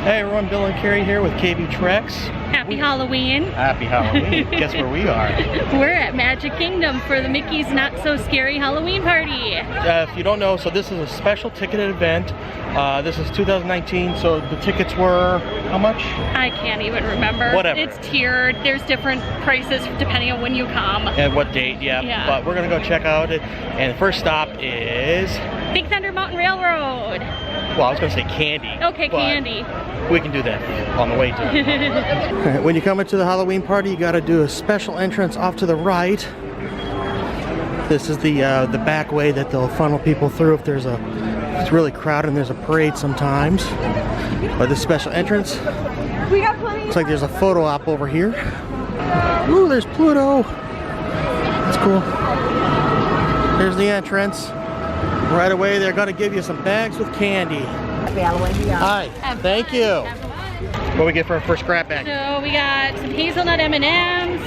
Hey everyone, Bill and Carrie here with KB Trex. Happy Halloween. Happy Halloween. Guess where we are? We're at Magic Kingdom for the Mickey's Not So Scary Halloween Party. If you don't know, so this is a special ticketed event. This is 2019, so the tickets were how much? I can't even remember. Whatever. It's tiered. There's different prices depending on when you come. And what date, yeah. But we're gonna go check out it. And the first stop is... Big Thunder Mountain Railroad. Well, I was gonna say Candy. Okay, Candy. We can do that on the way to it. When you come into the Halloween party, you gotta do a special entrance off to the right. This is the back way that they'll funnel people through if it's really crowded and there's a parade sometimes. But this special entrance, looks like there's a photo op over here. Ooh, there's Pluto. That's cool. There's the entrance. Right away, they're gonna give you some bags with candy. Hi, thank you. What do we get for our first grab bag? So we got some hazelnut M&Ms.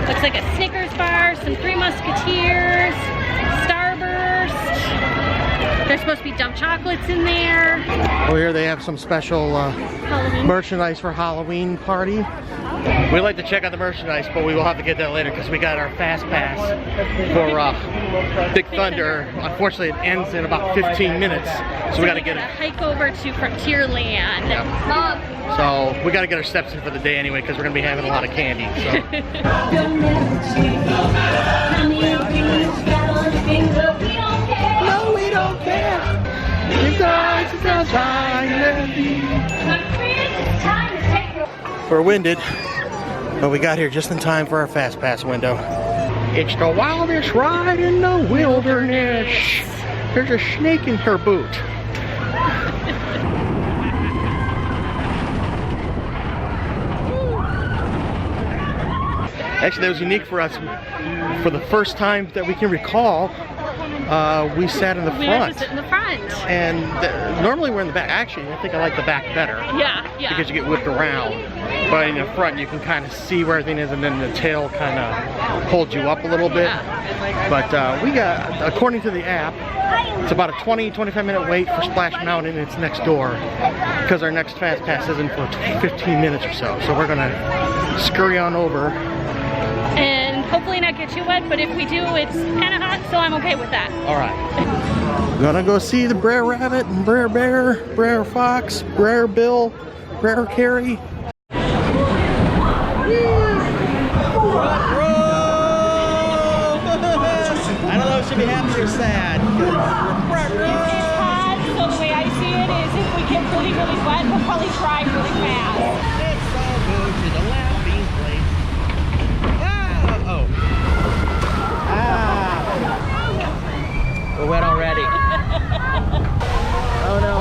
Looks like a Snickers bar, some Three Musketeers, Starburst. There's supposed to be dump chocolates in there. Oh, here they have some special merchandise for Halloween party. We like to check out the merchandise, but we will have to get that later because we got our fast pass for Big Thunder. Unfortunately, it ends in about 15 minutes, so we got to get it. Hike over to Frontierland. Yeah. So we got to get our steps in for the day anyway because we're going to be having a lot of candy. So. No, we don't care. We're winded, but we got here just in time for our fast pass window. It's the wildest ride in the wilderness. There's a snake in her boot. Actually, that was unique for us. For the first time that we can recall, we sat in the front. We had to sit in the front. And normally we're in the back. Actually, I think I like the back better. Yeah. Because you get whipped around. But in the front, you can kind of see where everything is, and then the tail kind of holds you up a little bit. Yeah. But we got, according to the app, it's about a 20-25 minute wait for Splash Mountain. It's next door because our next fast pass isn't for 15 minutes or so. So we're gonna scurry on over. And hopefully not get too wet, but if we do, it's kind of hot, so I'm okay with that. All right. Gonna go see the Brer Rabbit and Brer Bear, Brer Fox, Brer Bill, Brer Carrie. I don't know if she'll be happy or sad. It's hot, so the way I see it is if we get really, really wet, we'll probably dry really fast. Let's all go to the laughing place. We're wet already. Oh no.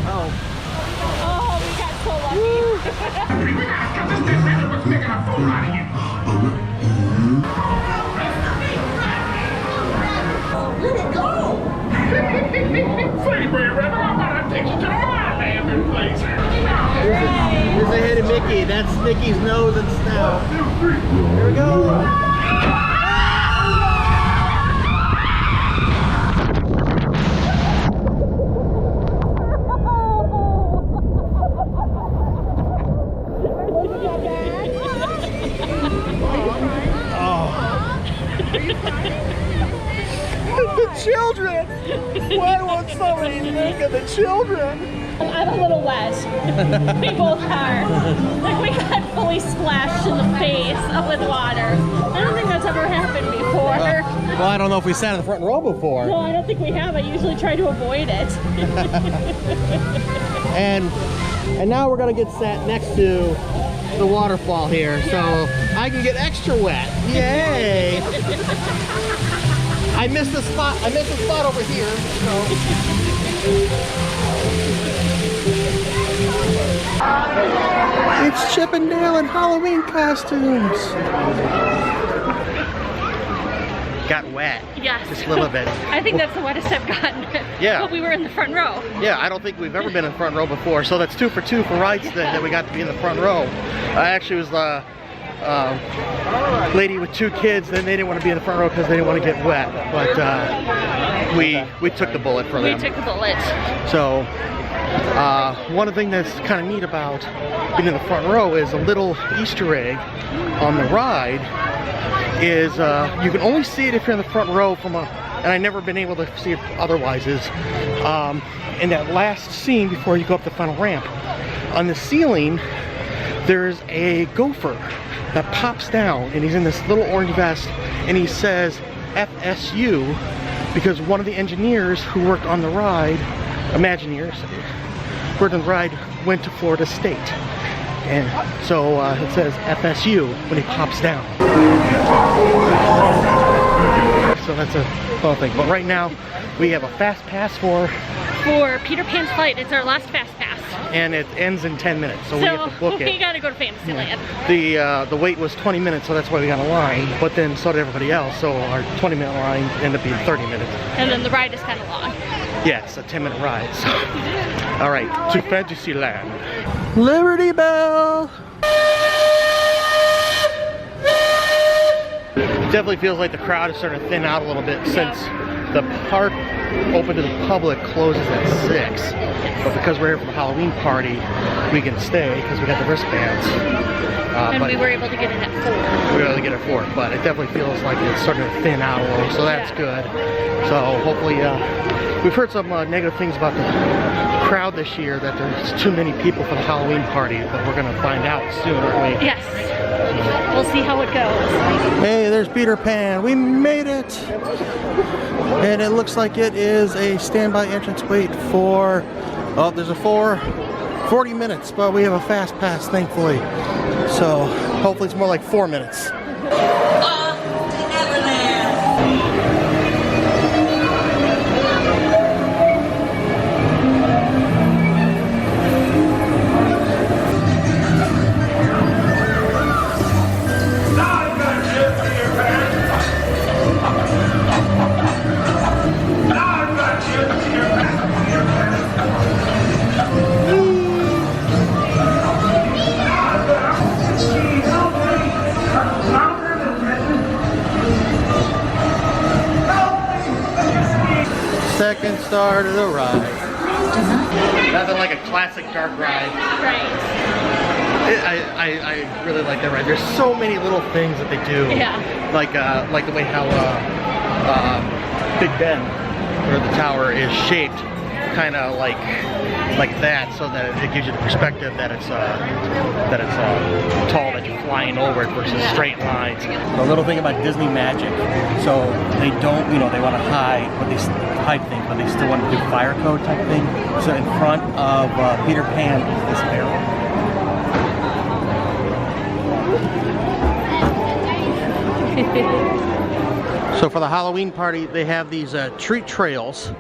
Oh. Oh, we got so lucky. Where'd it go? Say, Brer Rabbit, I'm gonna take you to my landing place. Here's the head of Mickey. That's Mickey's nose and snout. Here we go. The children! Why won't somebody think of the children? I'm a little wet. We both are. Like we got fully splashed in the face up with water. I don't think that's ever happened before. Well, I don't know if we sat in the front row before. No, I don't think we have. I usually try to avoid it. And now we're gonna get sat next to the waterfall here, so I can get extra wet. Yay! I missed a spot. I missed a spot over here. So. It's Chip and Dale in Halloween costumes. Got wet. Yes. Just a little bit. I think that's the wettest I've gotten. Yeah. But we were in the front row. Yeah, I don't think we've ever been in the front row before, so that's 2 for 2 for rides that we got to be in the front row. I actually was the lady with 2 kids, then they didn't want to be in the front row because they didn't want to get wet, but we took the bullet for them. We took the bullet. So One of the things that's kind of neat about being in the front row is a little Easter egg on the ride is you can only see it if you're in the front row from and I've never been able to see it otherwise, is in that last scene before you go up the final ramp. On the ceiling, there's a gopher that pops down, and he's in this little orange vest, and he says FSU because one of the engineers who worked on the ride, Imagineers, worked on the ride, went to Florida State. And so it says FSU when he pops down. So that's a fun thing. But right now, we have a fast pass for Peter Pan's flight. It's our last fast pass. And it ends in 10 minutes, so we have to book it. We gotta go to Fantasyland. The wait was 20 minutes, so that's why we got a line. But then so did everybody else, so our 20-minute line ended up being 30 minutes. And then the ride is kind of long. Yeah, it's a 10-minute ride. So. All right, to Fantasyland. Liberty Bell. Definitely feels like the crowd is starting to thin out a little bit since the park open to the public closes at 6. But because we're here for the Halloween party, we can stay because we got the wristbands. And we were able to get in at 4. We were able to get it at 4, but it definitely feels like it's starting to thin out a little, so that's good. So hopefully, we've heard some negative things about the crowd this year, that there's too many people for the Halloween party, but we're gonna find out soon, aren't we? Yes. We'll see how it goes. Hey, there's Peter Pan. We made it! And it looks like it is a standby entrance wait for, oh, there's a 40 minutes, but we have a fast pass, thankfully. So hopefully it's more like 4 minutes. Second start of the ride. Nothing like a classic dark ride. Right. I really like that ride. There's so many little things that they do. Yeah. Like the way how Big Ben, or the tower, is shaped kind of like that, so that it gives you the perspective that it's tall, that you're flying over it versus straight lines. The little thing about Disney magic, so they don't, they want to hide, but they hide things, but they still want to do fire code type thing. So in front of Peter Pan is this barrel. So for the Halloween party, they have these treat trails.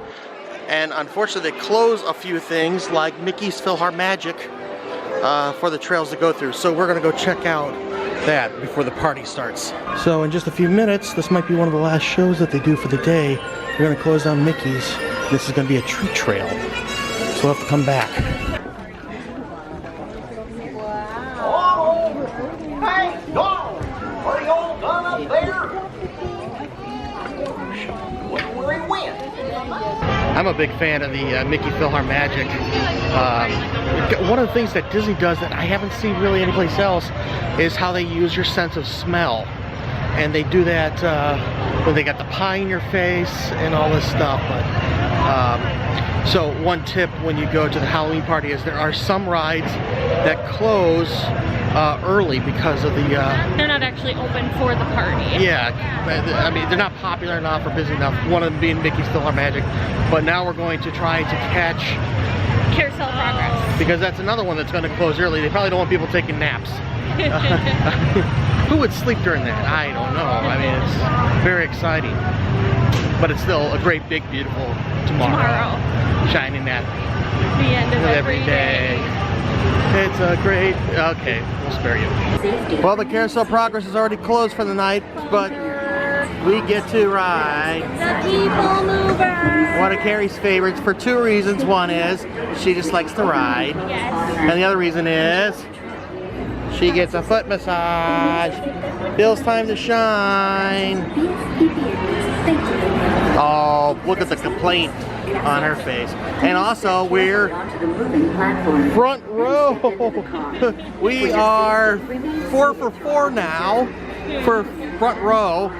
And unfortunately, they close a few things like Mickey's PhilharMagic for the trails to go through. So we're gonna go check out that before the party starts. So in just a few minutes, this might be one of the last shows that they do for the day. We're gonna close down Mickey's. This is gonna be a treat trail. So we'll have to come back. Hey, Donald! Are you all done up there? Where he went? I'm a big fan of the Mickey PhilharMagic. One of the things that Disney does that I haven't seen really anyplace else is how they use your sense of smell. And they do that when they got the pie in your face and all this stuff. But so one tip when you go to the Halloween party is there are some rides that close early because of the... They're not actually open for the party. Yeah, I mean, they're not popular enough or busy enough, one of them being Mickey's PhilharMagic, but now we're going to try to catch Carousel of Progress. because that's another one that's going to close early. They probably don't want people taking naps. Who would sleep during that? I don't know. I mean, it's very exciting, but it's still a great, big, beautiful tomorrow. Shining at The end of every day. It's a great... Okay, we'll spare you. Well, the Carousel of Progress is already closed for the night, but we get to ride The People Mover. one of Carrie's favorites for 2 reasons. One is she just likes to ride, Yes. and the other reason is she gets a foot massage. Bill's time to shine. Oh, look at the complaint on her face. And also, we're front row. We are 4 for 4 now for front row.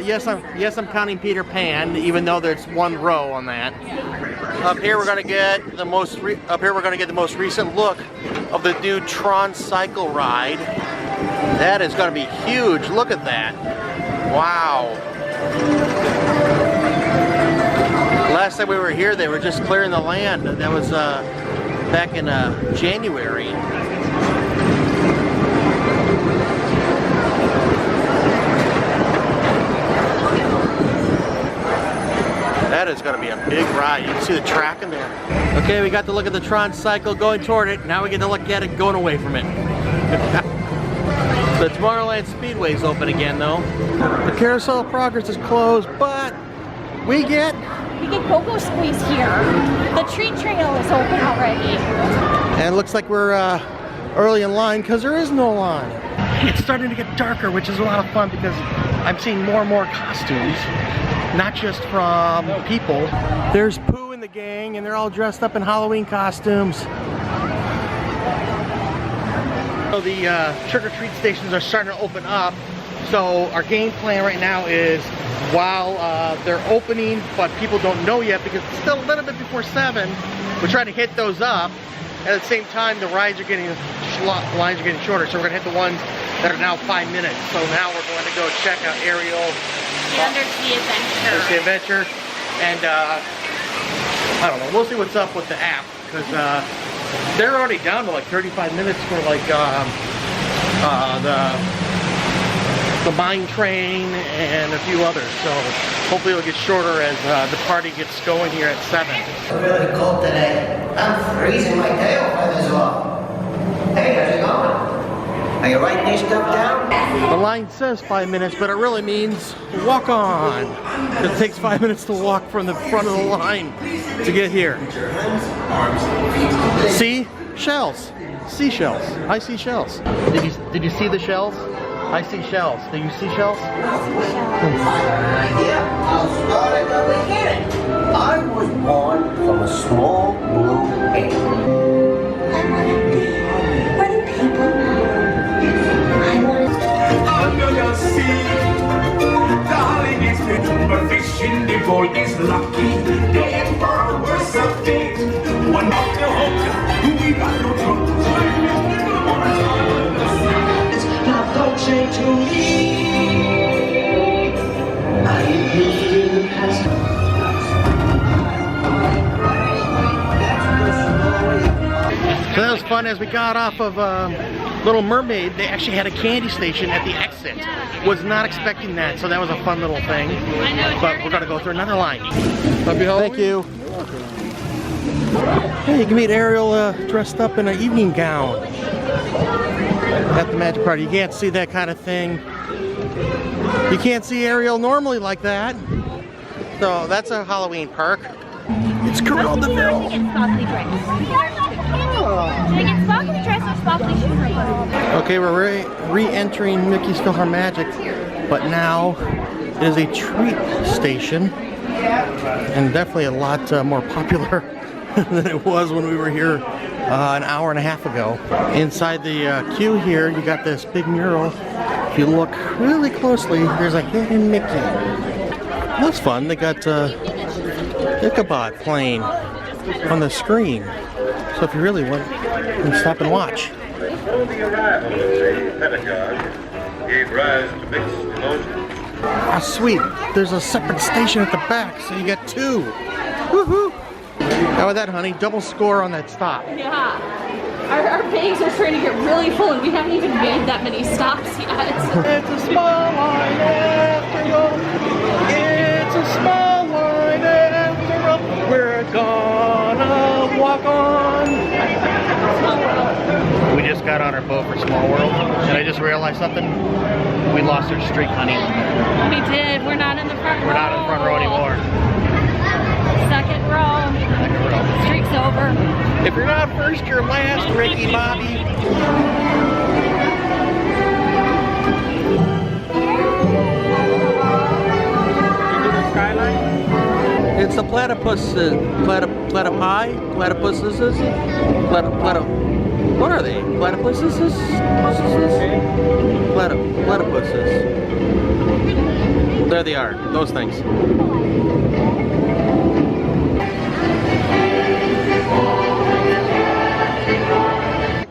Yes, I'm counting Peter Pan, even though there's 1 row on that. Up here, we're gonna get the most recent look of the new Tron Cycle ride. That is gonna be huge. Look at that! Wow. Last time we were here, they were just clearing the land. That was back in January. That is going to be a big ride. You can see the track in there. Okay, we got to look at the Tron Cycle going toward it. Now we get to look at it going away from it. The Tomorrowland Speedway's open again, though. The Carousel of Progress is closed, but we get Go-Go Squeeze here. The treat trail is open already. And it looks like we're early in line because there is no line. It's starting to get darker, which is a lot of fun because I'm seeing more and more costumes, not just from people. There's Pooh and the gang, and they're all dressed up in Halloween costumes. So the trick-or-treat stations are starting to open up. So our game plan right now is, while they're opening, but people don't know yet because it's still a little bit before 7, we're trying to hit those up. At the same time, the lines are getting shorter, so we're gonna hit the ones that are now 5 minutes. So now we're going to go check out Ariel, The Undersea Adventure. Undersea Adventure, and I don't know. We'll see what's up with the app because they're already down to like 35 minutes for like the mine train and a few others. So hopefully it'll get shorter as the party gets going here at 7. It's really cold today. I'm freezing my tail feathers off. Hey, how's it going? Are you writing this stuff down? The line says 5 minutes, but it really means walk on. It takes 5 minutes to walk from the front of the line to get here. See? Shells. Seashells. I see shells. Did you see the shells? I see shells. Do you see shells? Yeah, I'll start at the beginning. I was born from a small blue egg. I want to be where the people I want to Under the sea, darling, it's fit, but fishing the boy is lucky. Dead for a worse of fate. One off the hook, we got no trouble. Don't say to me, I used in the past. So that was fun. As we got off of Little Mermaid, they actually had a candy station at the exit. Was not expecting that, so that was a fun little thing. I know. But we're gonna go through another line. Thank you. Hey, you can meet Ariel dressed up in an evening gown at the Magic Party. You can't see that kind of thing. You can't see Ariel normally like that. So that's a Halloween park. It's Corral de Ville. Okay, we're re-entering Mickey's PhilharMagic, but now it is a treat station, and definitely a lot more popular than it was when we were here an hour and a half ago. Inside the queue here, you got this big mural. If you look really closely, there's a hidden Mickey. That's fun. They got Ichabod playing on the screen. So if you really want, you can stop and watch. The arrival of the pedagogue gave rise to mixed emotions. Ah, sweet. There's a separate station at the back, so you get 2. Woohoo! How about that, honey? Double score on that stop. Yeah. Our bags are starting to get really full and we haven't even made that many stops yet. It's a small line after all. It's a small line after all. We're gonna walk on. We just got on our boat for Small World, and I just realized something. We lost our streak, honey. We did. We're not in the front row. We're not in the front row anymore. Second row. Streak's over. If you're not first, you're last, Ricky Bobby. Skyline? It's the platypuses. Platypuses? What are they? Platypuses? Platypuses. There they are. Those things.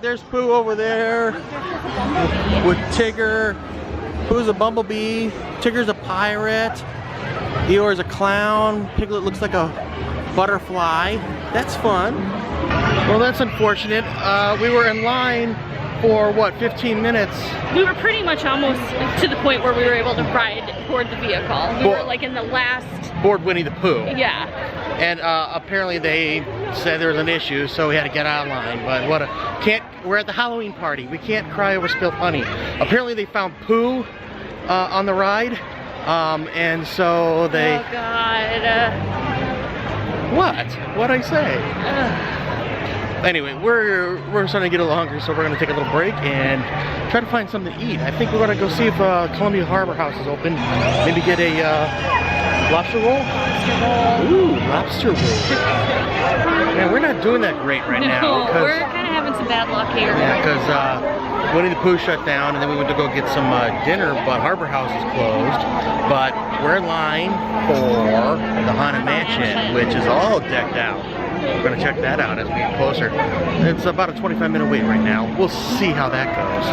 There's Pooh over there with Tigger. Pooh's a bumblebee. Tigger's a pirate. Eeyore's a clown. Piglet looks like a butterfly. That's fun. Well, that's unfortunate. We were in line for what, 15 minutes? We were pretty much almost to the point where we were able to board the vehicle. We were like in the last. Board Winnie the Pooh. Yeah. And apparently they said there was an issue, so we had to get out of line. But we're at the Halloween party. We can't cry over spilled honey. Apparently they found Pooh on the ride. And so they... Oh, God. What? What'd I say? Anyway, we're starting to get a little hungry, so we're going to take a little break and try to find something to eat. I think we're going to go see if Columbia Harbor House is open. Maybe get a lobster roll? Ooh, lobster roll. Man, we're not doing that great right now. No, we're kind of having some bad luck here. Yeah, because Winnie the Pooh shut down, and then we went to go get some dinner, but Harbor House is closed. But we're in line for the Haunted Mansion, which is all decked out. We're going to check that out as we get closer. It's about a 25-minute wait right now. We'll see how that goes.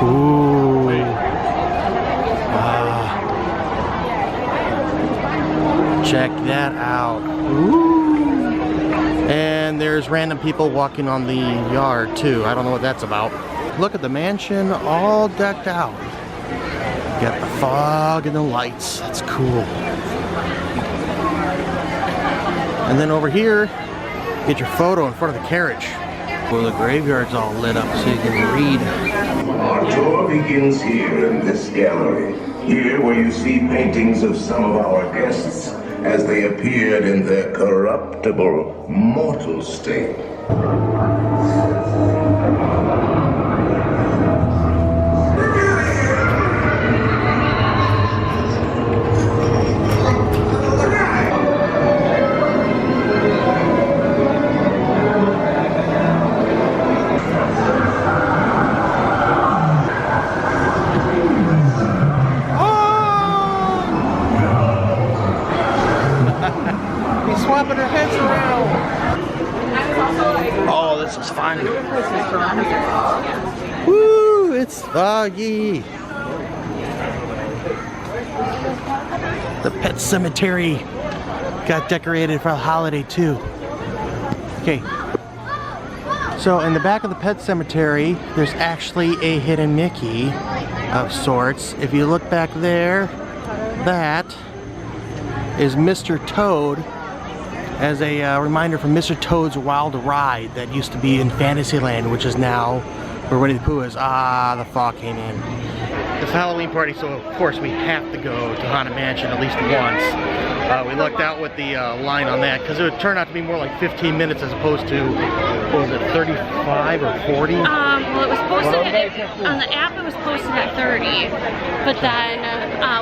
Ooh. Check that out. Ooh. And there's random people walking on the yard too. I don't know what that's about. Look at the mansion all decked out. Got the fog and the lights. That's cool. And then over here, get your photo in front of the carriage. Well, the graveyard's all lit up so you can read. Our tour begins here in this gallery. Here where you see paintings of some of our guests as they appeared in their corruptible, mortal state. Swapping their heads around. Oh, this is fun. Woo, it's foggy. The pet cemetery got decorated for a holiday too. Okay. So in the back of the pet cemetery, there's actually a hidden Mickey of sorts. If you look back there, that is Mr. Toad, as a reminder from Mr. Toad's Wild Ride that used to be in Fantasyland, which is now where Winnie the Pooh is. Ah, the fog came in. It's a Halloween party, so of course we have to go to Haunted Mansion at least once. We lucked out with the line on that, because it would turn out to be more like 15 minutes as opposed to, what was it, 35 or 40? Well, it was posted on the app. It was posted at 30, but then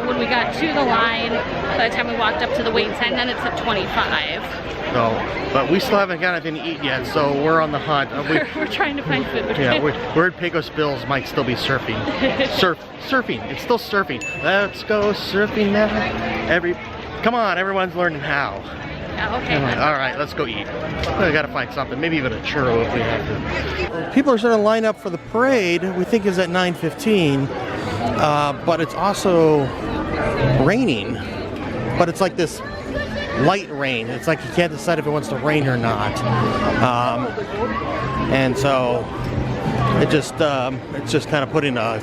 when we got to the line, by the time we walked up to the waiting sign, then it's at 25. So, but we still haven't got anything to eat yet, so we're on the hunt. We're trying to find food. Yeah, we're at Pecos Bills. Might still be surfing. Surfing. It's still surfing. Let's go surfing now. Come on, everyone's learning how. Yeah, okay. All right, let's go eat. We gotta find something. Maybe even a churro if we have to. People are starting to line up for the parade. We think is at 9:15, but it's also raining. But it's like this light rain. It's like you can't decide if it wants to rain or not. And so it's just kind of putting a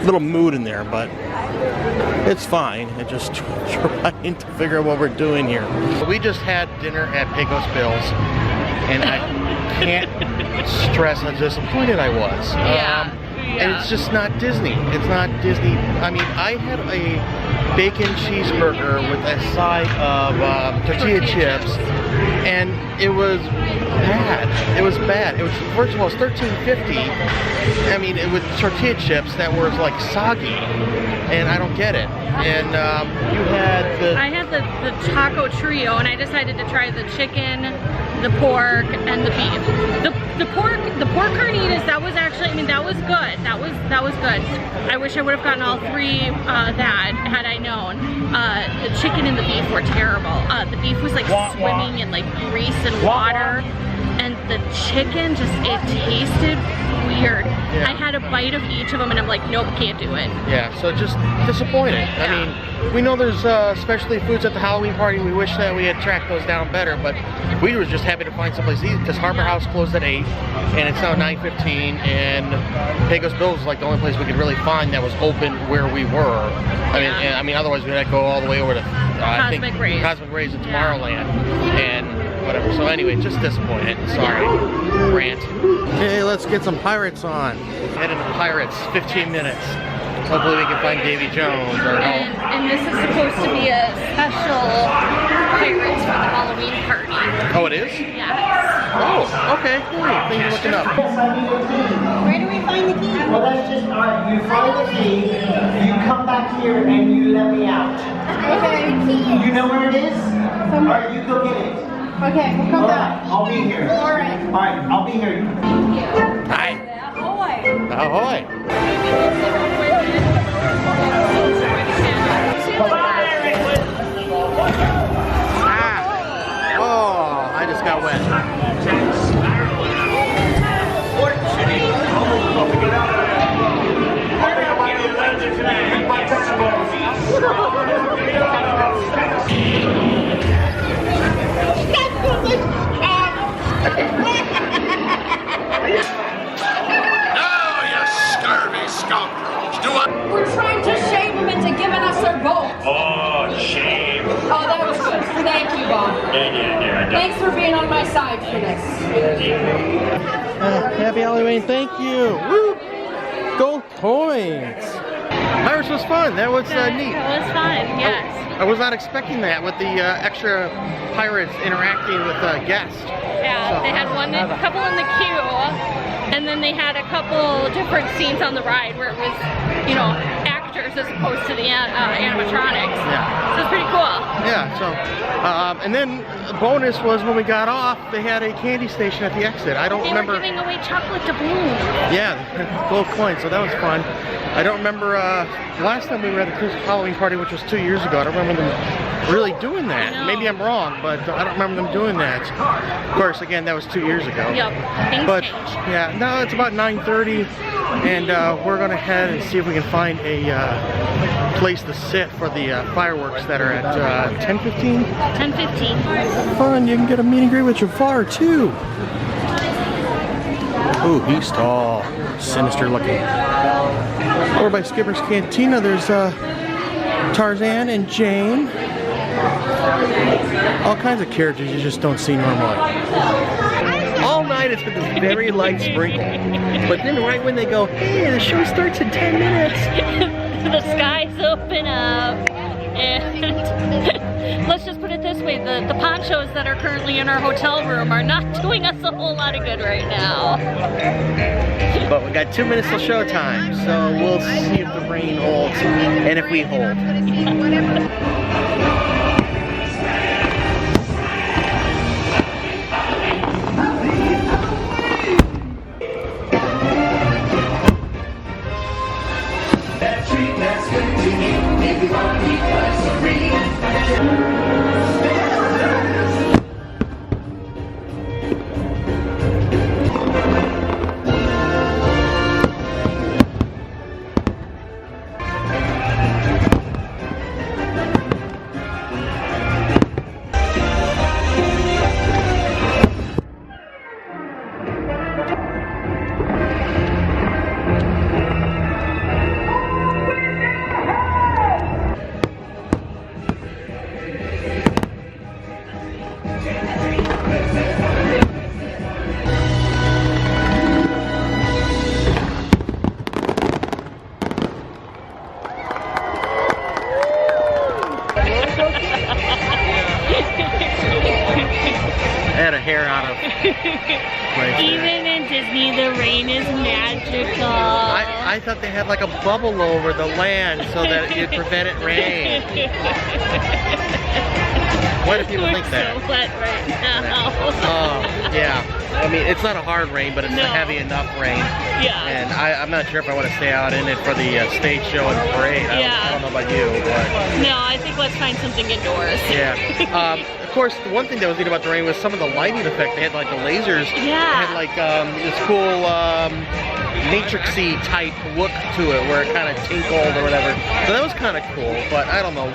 little mood in there, but it's fine. It's just trying to figure out what we're doing here. We just had dinner at Pecos Bills, and I can't stress how disappointed I was. And it's just not Disney. It's not Disney. I mean, I had a bacon cheeseburger with a side of tortilla chips, and it was bad. It was bad. It was, first of all, it's $13.50. I mean, with tortilla chips that were like soggy, and I don't get it. And you had the... I had the taco trio, and I decided to try the chicken, the pork, and the beef. The pork carnitas, that was actually, I mean, that was good. That was good. I wish I would have gotten all three that had I known. The chicken and the beef were terrible. The beef was like swimming in like grease and water. And the chicken just, it tasted weird. Yeah. I had a bite of each of them and I'm like, nope, can't do it. Yeah, so just disappointed. I mean, we know there's specialty foods at the Halloween party. We wish that we had tracked those down better, but we were just happy to find someplace to eat because Harbor House closed at 8 and it's now 9:15, and Pecos Bills is like the only place we could really find that was open where we were. I mean, otherwise we'd have to go all the way over to Cosmic Rays in Tomorrowland and whatever. So anyway, just disappointed. Sorry, rant. Okay, let's get some Pirates on. Headed to Pirates, 15 minutes. Hopefully we can find Davy Jones or And this is supposed to be a special Pirates for the Halloween party. Oh, it is? Yes. Oh, okay. Cool. Things you're looking up. Where do we find the key? Well, that's just, you find the key, you come back here and you let me out. Okay. You know where it is? Alright, you go get it. Okay, we'll come back. I'll be here. Alright. Alright, I'll be here. Hi. Ahoy. Ahoy. Ah. Oh, I just got wet. We're trying to shame them into giving us their vote. Oh, shame. Oh, that was good. Thank you, Bob. Yeah. Thanks for being on my side for this. Happy Halloween, thank you. Woo! Go Coins. Pirates was fun. That was neat. That was fun, yes. I was not expecting that with the extra pirates interacting with guests. Yeah, So, they had a couple in the queue, and then they had a couple different scenes on the ride where it was, you know, actors as opposed to the animatronics. Yeah. So it's pretty cool. Yeah, so, and then bonus was when we got off, they had a candy station at the exit. I don't They remember. were giving away chocolate doubloons. Yeah, gold coins, so that was fun. I don't remember, last time we were at the Christmas Halloween party, which was 2 years ago, I don't remember them really doing that. I know. Maybe I'm wrong, but I don't remember them doing that. Of course, again, that was 2 years ago. Yep, things But, change. yeah, now it's about 9:30, and we're gonna head and see if we can find a place to sit for the fireworks that are at 10:15. 10:15. Fun, you can get a meet and greet with Jafar too. Ooh, he's tall, sinister looking. Over by Skipper's Cantina, there's Tarzan and Jane. All kinds of characters you just don't see normally. All night it's been this very light sprinkle, but then right when they go, hey, the show starts in 10 minutes. The skies open up, and let's just put it this way, the ponchos that are currently in our hotel room are not doing us a whole lot of good right now. But we got 2 minutes till showtime, so we'll see if the rain holds and if we hold. hair out of right Even there. in Disney, the rain is magical. I thought they had like a bubble over the land so that it prevented rain. Why do people think that? We're so wet right now. Oh, yeah. I mean, it's not a hard rain, but it's a No. heavy enough rain. Yeah. And I'm not sure if I want to stay out in it for the stage show and parade. I don't know about you, but No, I think let's find something indoors. yeah. Of course, the one thing that was neat about the rain was some of the lighting effect. They had like the lasers. Yeah. They had like this cool matrixy type look to it, where it kind of tinkled or whatever. So that was kind of cool. But I don't know.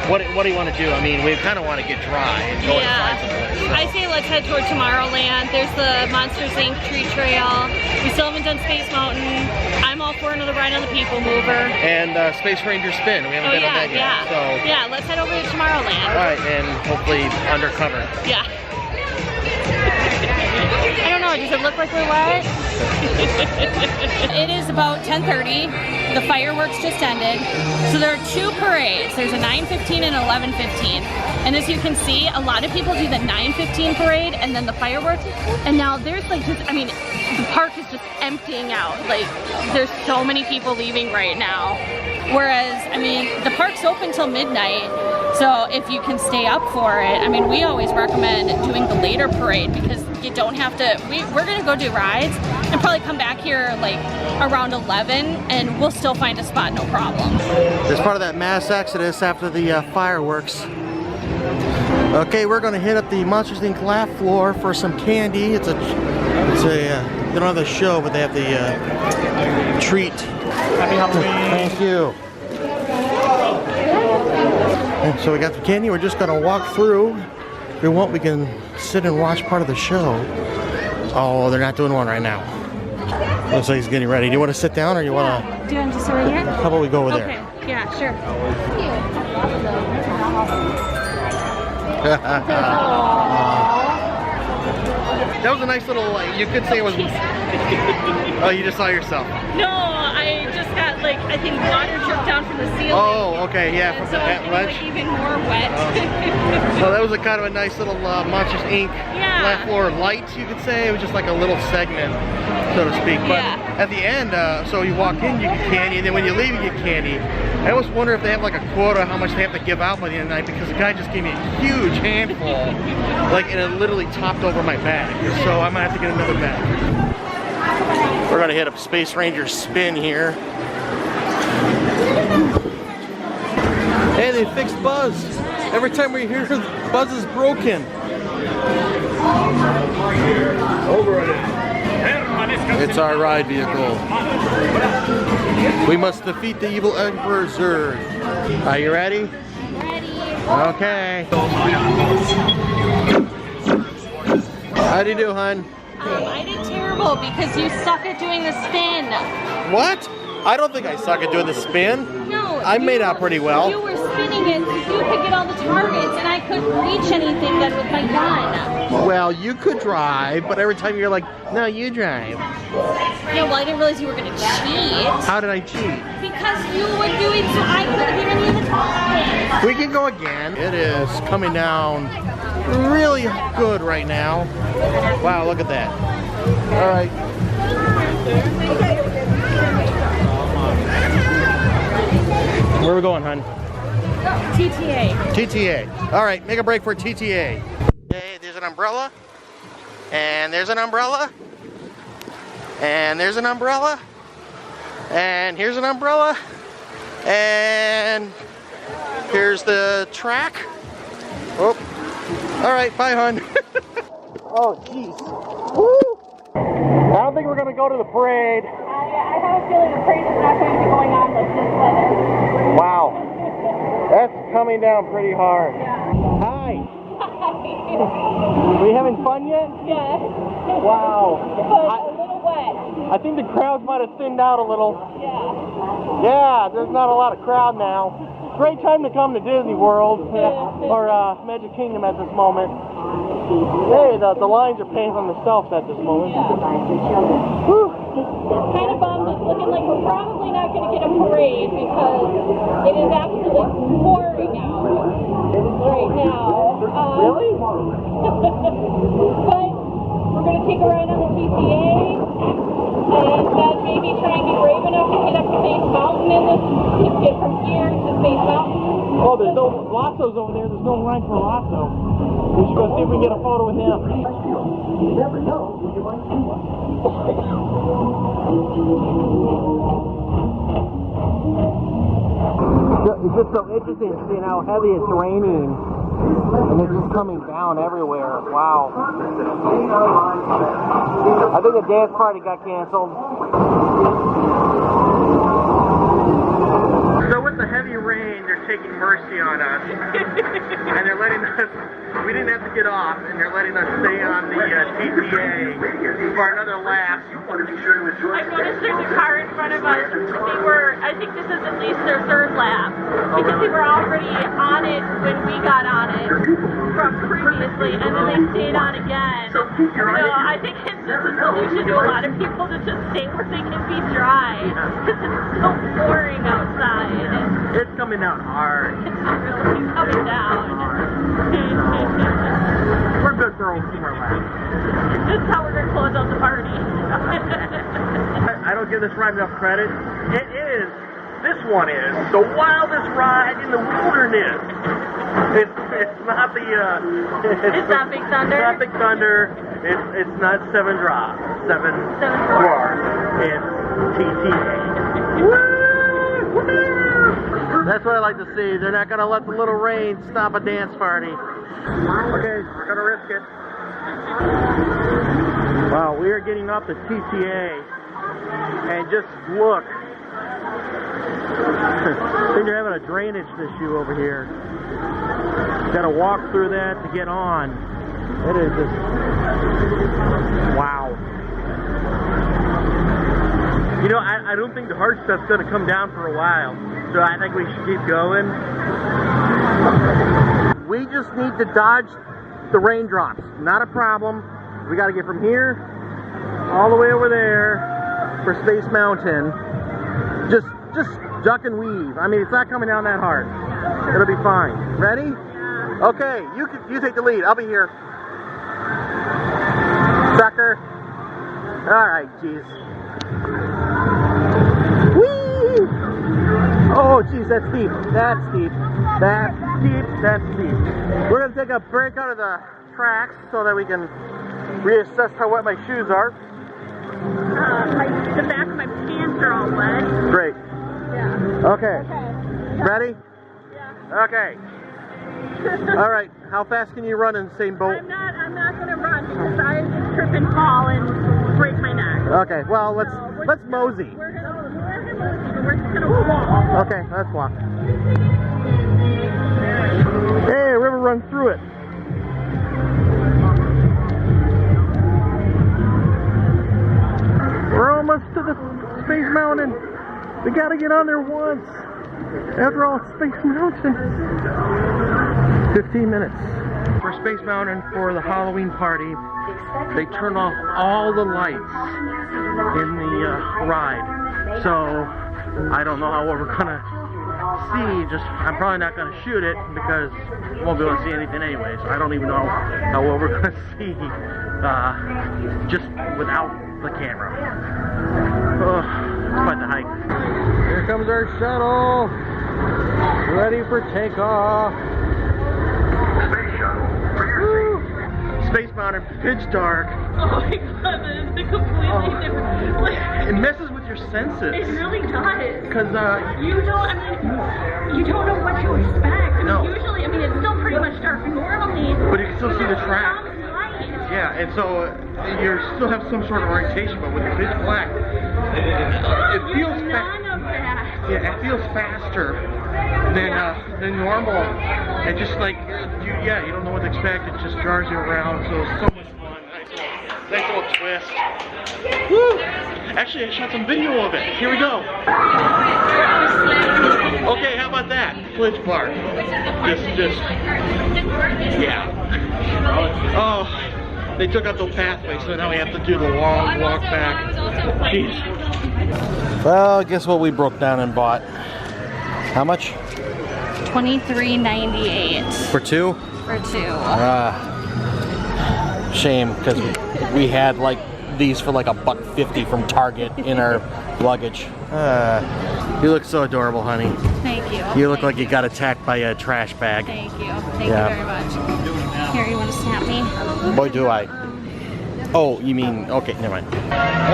What do you want to do? I mean, we kind of want to get dry and go inside someplace. So. I say let's head toward Tomorrowland. There's the Monsters Inc. tree trail. We still haven't done Space Mountain. I'm all for another ride on the People Mover. And Space Ranger Spin. We haven't been on that yet. Yeah. So. Yeah, let's head over to Tomorrowland. All right, and hopefully undercover. Yeah. I don't know, does it look like we're wet? It is about 10:30. The fireworks just ended. So there are two parades. There's a 9:15 and 11:15. And as you can see, a lot of people do the 9:15 parade and then the fireworks. And now there's like just, I mean, the park is just emptying out. Like, there's so many people leaving right now. Whereas, I mean, the park's open till midnight. So if you can stay up for it, I mean, we always recommend doing the later parade because you don't have to, we're gonna go do rides and probably come back here like around 11 and we'll still find a spot, no problem. As part of that mass exodus after the fireworks. Okay, we're gonna hit up the Monsters Inc. laugh floor for some candy. They don't have the show, but they have the treat. Happy Halloween. Thank you. And so we got the candy. We're just gonna walk through. If we want, we can sit and watch part of the show. Oh, they're not doing one right now. Looks like he's getting ready. Do you want to sit down or you want to? Do you want to sit right here? How about we go over there? Okay, yeah, sure. That was a nice little, you could say it was, oh, you just saw yourself. No, I just got like, I think water dripped down from the ceiling. Oh, okay, yeah, And from so the it's ledge. like even more wet. So that was a kind of a nice little Monsters Inc. Yeah. laugh floor light, you could say. It was just like a little segment, so to speak. But Yeah. at the end, so you walk in, you get candy, and then when you leave, you get candy. I always wonder if they have like a quota, how much they have to give out by the end of the night, because the guy just gave me a huge handful, like, and it literally topped over my bag. So I might have to get another bag. We're gonna hit up Space Ranger Spin here. Hey, they fixed Buzz. Every time we hear Buzz is broken. It's our ride vehicle. We must defeat the evil Emperor Zurg. Are you ready? Ready. Okay. How do you do, hon? I did terrible because you suck at doing the spin. What? I don't think I suck at doing the spin. No. I made out pretty well. You were spinning it so you could get all the targets and I couldn't reach anything then with my gun. Well, you could drive, but every time you're like, no, you drive. Yeah, well, I didn't realize you were going to cheat. How did I cheat? Because you were doing so I couldn't get any of the targets. We can go again. It is coming down really good right now. Wow, look at that. All right. Where are we going, hon? TTA. TTA. All right, make a break for TTA. Okay, there's an umbrella. And there's an umbrella. And there's an umbrella. And here's an umbrella. And here's the track. Oh. All right, bye, hon. Oh, jeez. Woo! I don't think we're going to go to the parade. I have a feeling the parade is not going to be going on like this weather. Wow. That's coming down pretty hard. Hi. Are we having fun yet? Yeah. Wow. A little wet. I think the crowds might have thinned out a little. Yeah. Yeah, there's not a lot of crowd now. Great time to come to Disney World or Magic Kingdom at this moment. Hey, the lines are paying for themselves at this moment. Whew. Kind of bummed. It's looking like we're probably not going to get a parade because it is absolutely pouring out right now. Really? But we're gonna take a ride on the TTA, and then maybe try and be brave enough to get up to Space Mountain in this, to get from here to Space Mountain. Oh, there's no Lasso's over there. There's no line for Lasso. We should go see if we can get a photo with him. You never know who you might see one. It's just so interesting seeing how heavy it's raining. And it's just coming down everywhere. Wow. I think the dance party got canceled. So with the heavy rain, they're taking mercy on us. And they're letting us, we didn't have to get off, and they're letting us stay on the TTA for another lap. I noticed there's a car in front of us. I think this is at least their third lap. Because they were already on it when we got on it from previously, and then they stayed on again. So I think it's just a solution to a lot of people to just stay where they can be dry. Because it's so boring outside. It's coming down hard. It's really coming down. We're good for a few more laps. This is how we're going to close out the party. I don't give this ride enough credit. It is, this one is, the wildest ride in the wilderness. It's not the, It's not Big Thunder? It's not Big Thunder. It's not Seven Dwarfs. Seven Dwarfs. It's TTA. That's what I like to see. They're not going to let the little rain stop a dance party. Okay, we're going to risk it. Wow, we are getting off the TTA. And just look. I think they're having a drainage issue over here. Got to walk through that to get on. It is just... wow. You know, I don't think the hard stuff's going to come down for a while. So I think we should keep going. We just need to dodge the raindrops. Not a problem. We got to get from here all the way over there for Space Mountain. Just duck and weave. I mean, it's not coming down that hard. It'll be fine. Ready? Okay, you take the lead. I'll be here. Sucker. All right, jeez. Whee! Oh, jeez, that's steep. That's steep. That's steep. That's steep. We're gonna take a break out of the tracks so that we can reassess how wet my shoes are. The back of my pants are all wet. Great. Yeah. Okay. Ready? Yeah. Okay. All right. How fast can you run in the same boat? I'm not gonna run because I just trip and fall and break my neck. Okay. Well, let's mosey. We're gonna mosey, but we're just gonna walk. Okay. Let's walk. Hey, river runs through it. We're almost to the Space Mountain. We gotta get on there once. After all, it's Space Mountain. 15 minutes. For Space Mountain, for the Halloween party, they turn off all the lights in the ride. So, I don't know how we're gonna see. I'm probably not gonna shoot it because we won't be able to see anything anyway. So I don't even know how well we're gonna see just without the camera. Oh, it's quite the hike. Here comes our shuttle, ready for takeoff. Woo. Space Mountain, pitch dark. Oh my god, that is a completely different. Like, It messes with your senses. it really does. Because You don't know what to expect. I mean, No. usually, I mean, it's still pretty much dark normally. But you can still see the track. Some light. Yeah, and so you still have some sort of orientation, but with the pitch black, it feels None of that. yeah, it feels faster than normal. And just like you don't know what to expect. It just jars you around. So it's so much fun. Nice little twist. Woo! Actually, I shot some video of it. Here we go. Okay, how about that? Glitch bar. Just yeah. Oh. They took out the pathway, so now we have to do the long walk back. Jeez. Well, guess what we broke down and bought? How much? $23.98. For two? for 2. Shame, because we had like these for like $1.50 from Target in our luggage. You look so adorable, honey. Thank you. You look like you got attacked by a trash bag. Thank you. Thank you very much. Here, you want to snap me? Boy, do I. Oh, you mean, okay, never mind.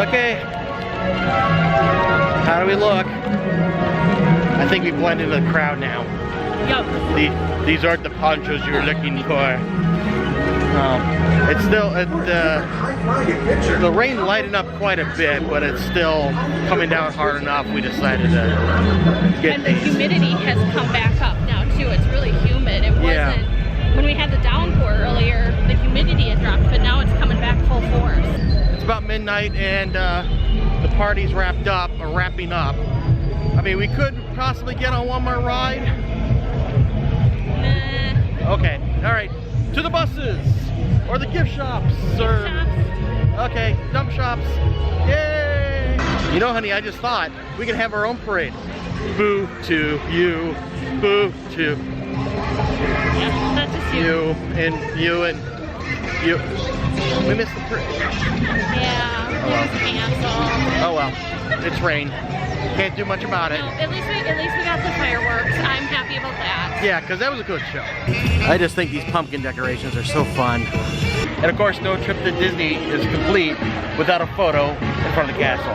Okay. How do we look? I think we blend into the crowd now. Yup. These aren't the ponchos you were looking for. It's still, the rain lightened up quite a bit, but it's still coming down hard enough. We decided to get And the humidity has come back up now too. It's really humid. It wasn't, when we had the downpour earlier, the humidity had dropped, but now it's coming back full force. It's about midnight and the party's wrapping up. I mean, we could possibly get on one more ride. Nah. Okay, all right, to the buses or the gift shops or okay, dump shops. Yay! You know, honey, I just thought we could have our own parade. Boo to you, boo to Yeah, that's just you and you and you. We missed the parade. Yeah, Oh, well. it was canceled. Oh well, it's rain. Can't do much about it. No, at least we got the fireworks. I'm happy about that. Yeah, because that was a good show. I just think these pumpkin decorations are so fun. And of course, no trip to Disney is complete without a photo in front of the castle.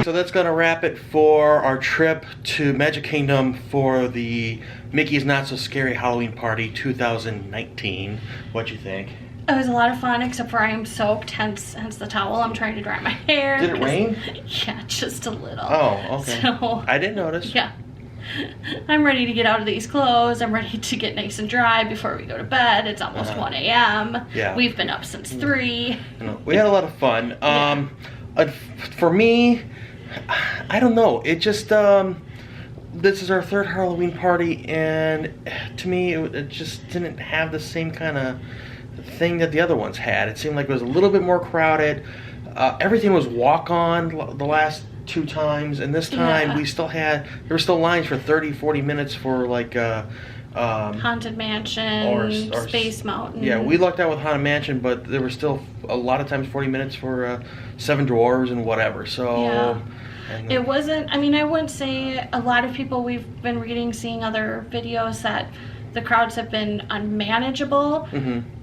So that's gonna wrap it for our trip to Magic Kingdom for the Mickey's Not So Scary Halloween Party 2019. What'd you think? It was a lot of fun, except for I am soaked, hence the towel. I'm trying to dry my hair. Did it rain? Yeah, just a little. Oh, okay. So, I didn't notice. yeah. I'm ready to get out of these clothes. I'm ready to get nice and dry before we go to bed. It's almost 1 a.m. Yeah. We've been up since 3. We had a lot of fun. For me, I don't know. It just, this is our 3rd Halloween party, and to me, it just didn't have the same kind of thing that the other ones had. It seemed like it was a little bit more crowded. Everything was walk-on the last 2 times, and this time we still had, there were still lines for 30-40 minutes for like Haunted Mansion, or Space Mountain. Yeah, we lucked out with Haunted Mansion, but there were still a lot of times 40 minutes for Seven Dwarves and whatever. So Yeah. It wasn't, I mean, I wouldn't say a lot of people we've been reading, seeing other videos that the crowds have been unmanageable.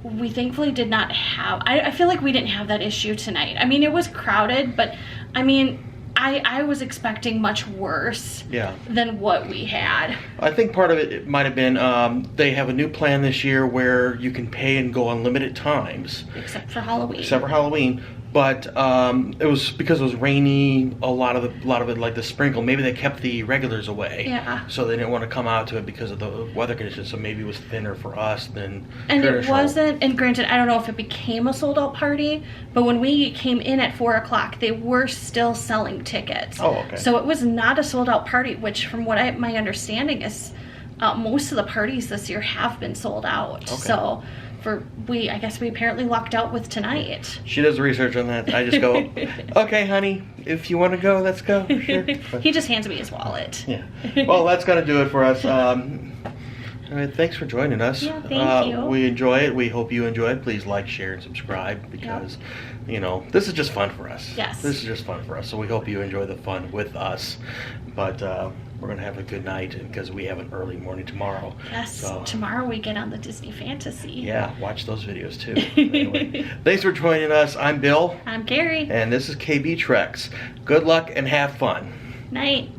We thankfully did not have, I feel like we didn't have that issue tonight. I mean, it was crowded, but I mean, I was expecting much worse than what we had. I think part of it might have been they have a new plan this year where you can pay and go unlimited times. Except for Halloween. Except for Halloween. But it was because it was rainy, a lot of it, like the sprinkle, maybe they kept the regulars away. Yeah. So they didn't want to come out to it because of the weather conditions, so maybe it was thinner for us than And traditional. it wasn't, and granted, I don't know if it became a sold out party, but when we came in at 4 o'clock, they were still selling tickets. Oh, okay. So it was not a sold out party, which from what my understanding is, most of the parties this year have been sold out. Okay. So I guess we apparently lucked out with tonight. She does research on that. I just go, okay, honey, if you want to go, let's go. Sure. He just hands me his wallet. Yeah. Well, that's going to do it for us. All right, thanks for joining us. Yeah, thank you. We enjoy it. We hope you enjoy it. Please like, share, and subscribe because, you know, this is just fun for us. Yes. This is just fun for us. So we hope you enjoy the fun with us. But we're going to have a good night because we have an early morning tomorrow. Yes, So, tomorrow we get on the Disney Fantasy. yeah, watch those videos too. Anyway, thanks for joining us. I'm Bill. I'm Carrie. And this is KB Treks. Good luck and have fun. Night.